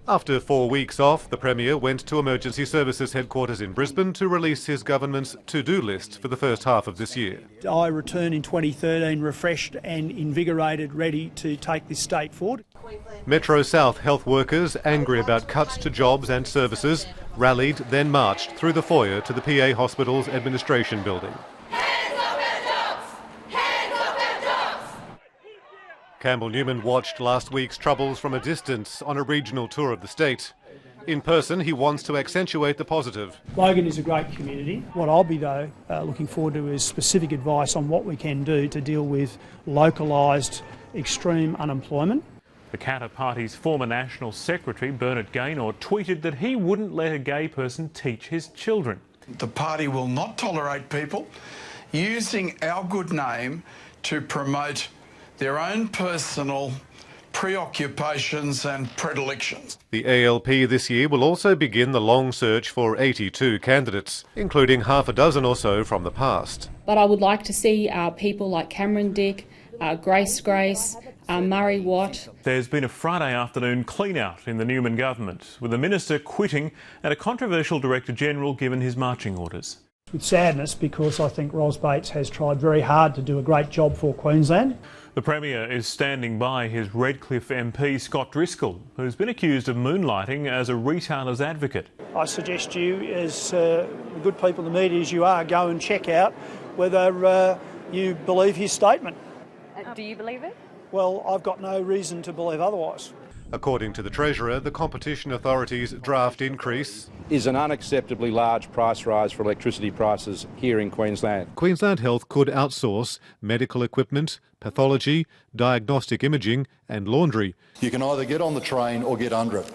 After 4 weeks off, the Premier went to Emergency Services headquarters in Brisbane to release his government's to-do list for the first half of this year. I return in 2013 refreshed and invigorated, ready to take this state forward. Metro South health workers, angry about cuts to jobs and services, rallied, then marched through the foyer to the PA Hospital's administration building. Campbell Newman watched last week's troubles from a distance on a regional tour of the state. In person, he wants to accentuate the positive. Logan is a great community. What I'll be, though, looking forward to is specific advice on what we can do to deal with localised extreme unemployment. The Katter Party's former National Secretary, Bernard Gaynor, tweeted that he wouldn't let a gay person teach his children. The party will not tolerate people using our good name to promote their own personal preoccupations and predilections. The ALP this year will also begin the long search for 82 candidates, including half a dozen or so from the past. But I would like to see people like Cameron Dick, Grace, Murray Watt. There's been a Friday afternoon clean-out in the Newman government, with the minister quitting and a controversial Director-General given his marching orders. With sadness, because I think Ros Bates has tried very hard to do a great job for Queensland. The Premier is standing by his Redcliffe MP Scott Driscoll, who's been accused of moonlighting as a retailer's advocate. I suggest you, as the good people in the media as you are, go and check out whether you believe his statement. Do you believe it? Well, I've got no reason to believe otherwise. According to the Treasurer, the Competition Authority's draft increase is an unacceptably large price rise for electricity prices here in Queensland. Queensland Health could outsource medical equipment, pathology, diagnostic imaging and laundry. You can either get on the train or get under it.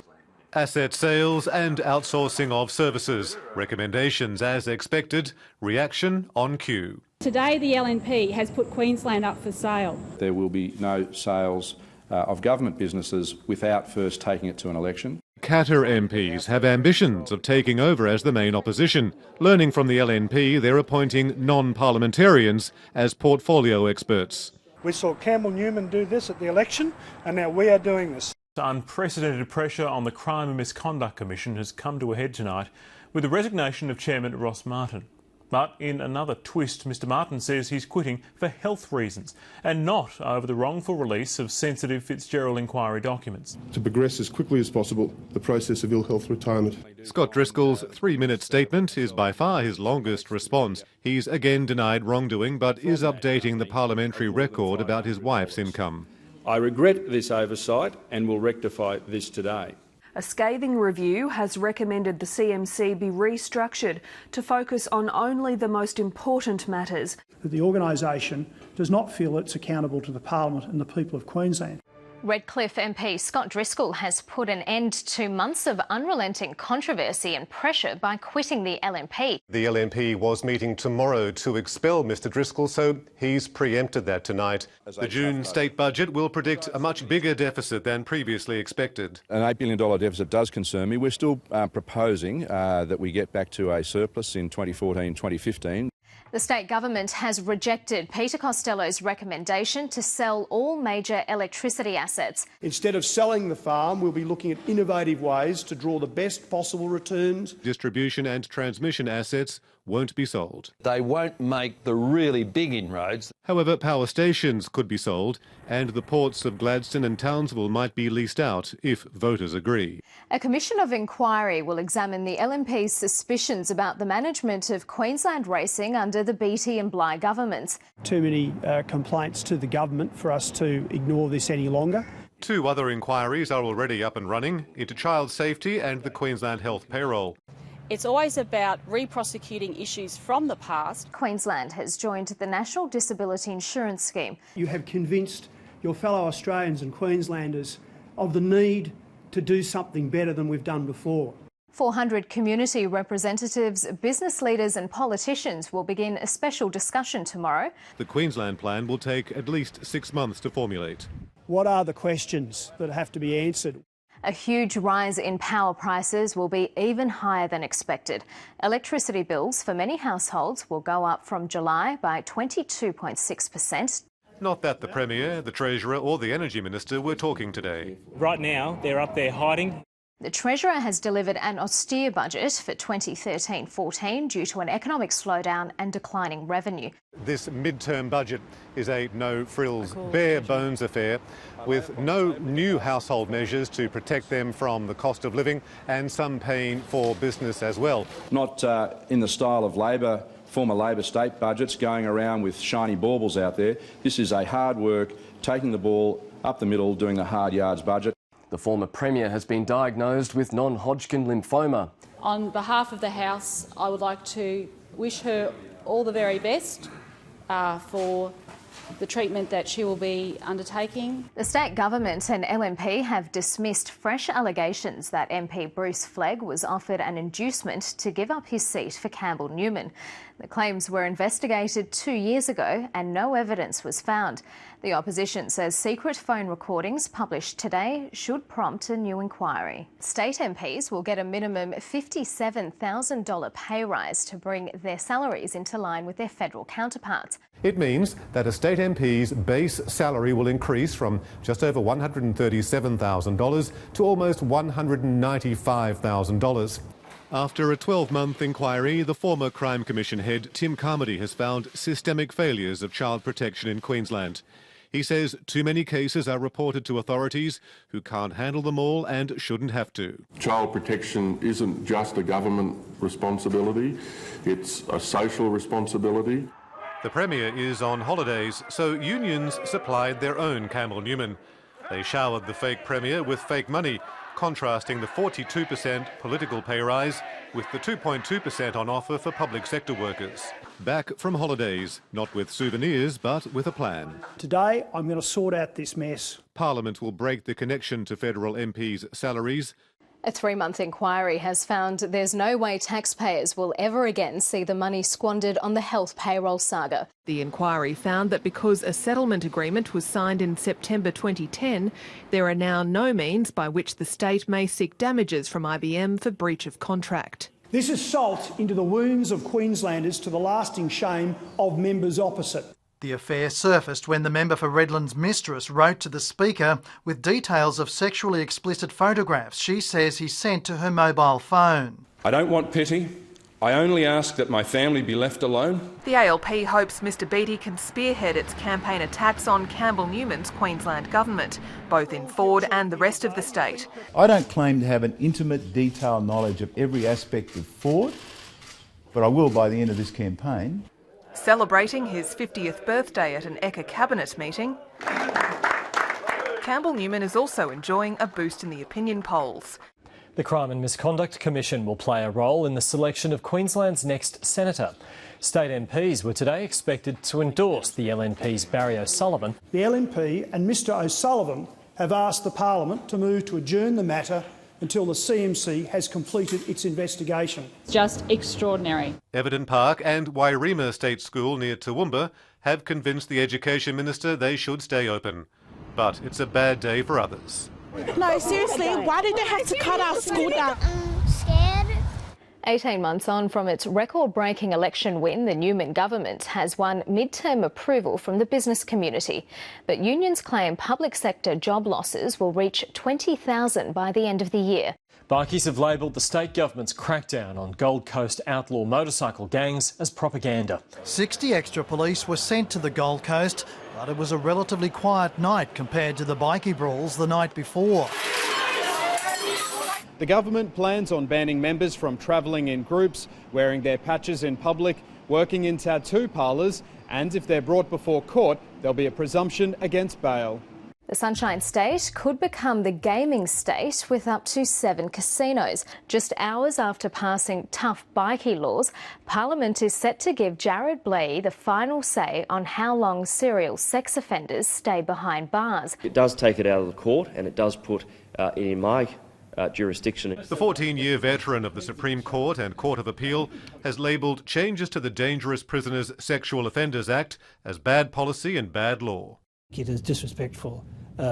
Asset sales and outsourcing of services. Recommendations as expected. Reaction on cue. Today the LNP has put Queensland up for sale. There will be no sales of government businesses without first taking it to an election. Katter MPs have ambitions of taking over as the main opposition. Learning from the LNP, they're appointing non-parliamentarians as portfolio experts. We saw Campbell Newman do this at the election, and now we are doing this. Unprecedented pressure on the Crime and Misconduct Commission has come to a head tonight with the resignation of Chairman Ross Martin. But in another twist, Mr Martin says he's quitting for health reasons and not over the wrongful release of sensitive Fitzgerald inquiry documents. To progress as quickly as possible the process of ill health retirement. Scott Driscoll's 3-minute statement is by far his longest response. He's again denied wrongdoing but is updating the parliamentary record about his wife's income. I regret this oversight and will rectify this today. A scathing review has recommended the CMC be restructured to focus on only the most important matters. The organisation does not feel it's accountable to the Parliament and the people of Queensland. Redcliffe MP Scott Driscoll has put an end to months of unrelenting controversy and pressure by quitting the LNP. The LNP was meeting tomorrow to expel Mr Driscoll, so he's preempted that tonight. The June state budget will predict a much bigger deficit than previously expected. An $8 billion deficit does concern me. We're still proposing that we get back to a surplus in 2014-2015. The state government has rejected Peter Costello's recommendation to sell all major electricity assets. Instead of selling the farm, we'll be looking at innovative ways to draw the best possible returns. Distribution and transmission assets won't be sold. They won't make the really big inroads. However, power stations could be sold and the ports of Gladstone and Townsville might be leased out if voters agree. A commission of inquiry will examine the LNP's suspicions about the management of Queensland racing under the Beattie and Bligh governments. Too many complaints to the government for us to ignore this any longer. 2 other inquiries are already up and running into child safety and the Queensland Health payroll. It's always about re-prosecuting issues from the past. Queensland has joined the National Disability Insurance Scheme. You have convinced your fellow Australians and Queenslanders of the need to do something better than we've done before. 400 community representatives, business leaders and politicians will begin a special discussion tomorrow. The Queensland plan will take at least 6 months to formulate. What are the questions that have to be answered? A huge rise in power prices will be even higher than expected. Electricity bills for many households will go up from July by 22.6%. Not that the Premier, the Treasurer or the Energy Minister were talking today. Right now, they're up there hiding. The Treasurer has delivered an austere budget for 2013-14 due to an economic slowdown and declining revenue. This mid-term budget is a no-frills, bare-bones affair with no new household measures to protect them from the cost of living and some pain for business as well. Not in the style of former Labor state budgets going around with shiny baubles out there. This is a hard work, taking the ball up the middle, doing the hard yards budget. The former Premier has been diagnosed with non-Hodgkin lymphoma. On behalf of the House, I would like to wish her all the very best for the treatment that she will be undertaking. The state government and LNP have dismissed fresh allegations that MP Bruce Flegg was offered an inducement to give up his seat for Campbell Newman. The claims were investigated 2 years ago and no evidence was found. The opposition says secret phone recordings published today should prompt a new inquiry. State MPs will get a minimum $57,000 pay rise to bring their salaries into line with their federal counterparts. It means that a state MP's base salary will increase from just over $137,000 to almost $195,000. After a 12-month inquiry, the former Crime Commission head Tim Carmody has found systemic failures of child protection in Queensland. He says too many cases are reported to authorities who can't handle them all and shouldn't have to. Child protection isn't just a government responsibility, it's a social responsibility. The Premier is on holidays, so unions supplied their own Campbell Newman. They showered the fake Premier with fake money, contrasting the 42% political pay rise with the 2.2% on offer for public sector workers. Back from holidays, not with souvenirs, but with a plan. Today, I'm going to sort out this mess. Parliament will break the connection to federal MPs' salaries. A 3-month inquiry has found there's no way taxpayers will ever again see the money squandered on the health payroll saga. The inquiry found that because a settlement agreement was signed in September 2010, there are now no means by which the state may seek damages from IBM for breach of contract. This is salt into the wounds of Queenslanders to the lasting shame of members opposite. The affair surfaced when the member for Redland's mistress wrote to the Speaker with details of sexually explicit photographs she says he sent to her mobile phone. I don't want pity. I only ask that my family be left alone. The ALP hopes Mr Beattie can spearhead its campaign attacks on Campbell Newman's Queensland government, both in Ford and the rest of the state. I don't claim to have an intimate, detailed knowledge of every aspect of Ford, but I will by the end of this campaign. Celebrating his 50th birthday at an ECA cabinet meeting, Campbell Newman is also enjoying a boost in the opinion polls. The Crime and Misconduct Commission will play a role in the selection of Queensland's next senator. State MPs were today expected to endorse the LNP's Barry O'Sullivan. The LNP and Mr O'Sullivan have asked the Parliament to move to adjourn the matter until the CMC has completed its investigation. Just extraordinary. Everton Park and Wairima State School near Toowoomba have convinced the Education Minister they should stay open. But it's a bad day for others. No, seriously, why did they have to cut our school down? 18 months on from its record-breaking election win, the Newman government has won mid-term approval from the business community. But unions claim public sector job losses will reach 20,000 by the end of the year. Bikies have labelled the state government's crackdown on Gold Coast outlaw motorcycle gangs as propaganda. 60 extra police were sent to the Gold Coast, but it was a relatively quiet night compared to the bikie brawls the night before. The government plans on banning members from travelling in groups, wearing their patches in public, working in tattoo parlours, and if they're brought before court, there'll be a presumption against bail. The Sunshine State could become the gaming state with up to 7 casinos. Just hours after passing tough bikie laws, Parliament is set to give Jared Blea the final say on how long serial sex offenders stay behind bars. It does take it out of the court and it does put it in my jurisdiction. The 14-year veteran of the Supreme Court and Court of Appeal has labelled changes to the Dangerous Prisoners Sexual Offenders Act as bad policy and bad law. It is disrespectful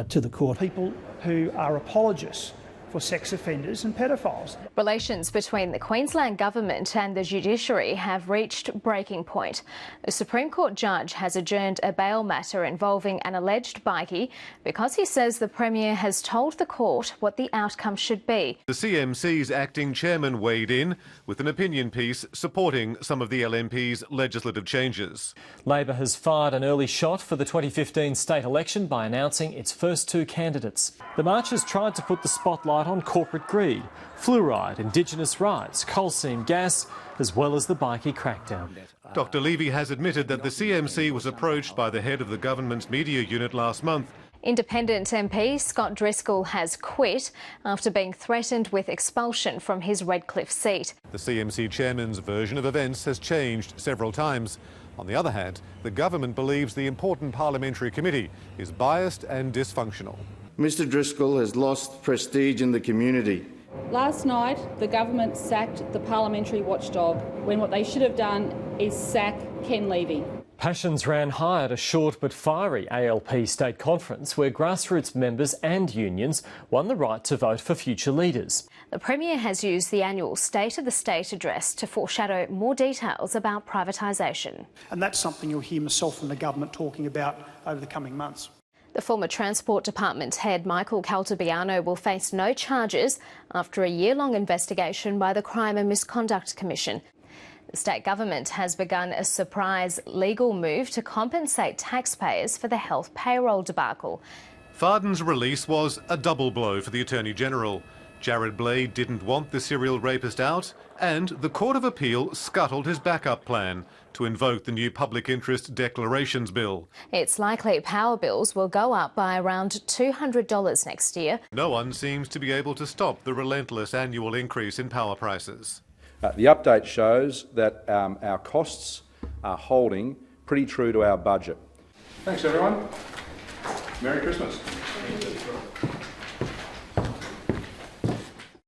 to the court. People who are apologists for for sex offenders and pedophiles. Relations between the Queensland Government and the judiciary have reached breaking point. A Supreme Court judge has adjourned a bail matter involving an alleged bikie because he says the Premier has told the court what the outcome should be. The CMC's acting chairman weighed in with an opinion piece supporting some of the LNP's legislative changes. Labor has fired an early shot for the 2015 state election by announcing its first two candidates. The marchers tried to put the spotlight on corporate greed, fluoride, Indigenous rights, coal seam gas, as well as the bikie crackdown. Dr Levy has admitted that the CMC was approached by the head of the government's media unit last month. Independent MP Scott Driscoll has quit after being threatened with expulsion from his Redcliffe seat. The CMC chairman's version of events has changed several times. On the other hand, the government believes the important parliamentary committee is biased and dysfunctional. Mr Driscoll has lost prestige in the community. Last night, the government sacked the parliamentary watchdog when what they should have done is sack Ken Levy. Passions ran high at a short but fiery ALP state conference where grassroots members and unions won the right to vote for future leaders. The Premier has used the annual State of the State address to foreshadow more details about privatisation. And that's something you'll hear myself and the government talking about over the coming months. The former Transport Department head Michael Caltabiano will face no charges after a year-long investigation by the Crime and Misconduct Commission. The state government has begun a surprise legal move to compensate taxpayers for the health payroll debacle. Farden's release was a double blow for the Attorney-General. Jared Blade didn't want the serial rapist out, and the Court of Appeal scuttled his backup plan to invoke the new Public Interest Declarations Bill. It's likely power bills will go up by around $200 next year. No one seems to be able to stop the relentless annual increase in power prices. The update shows that our costs are holding pretty true to our budget. Thanks, everyone. Merry Christmas.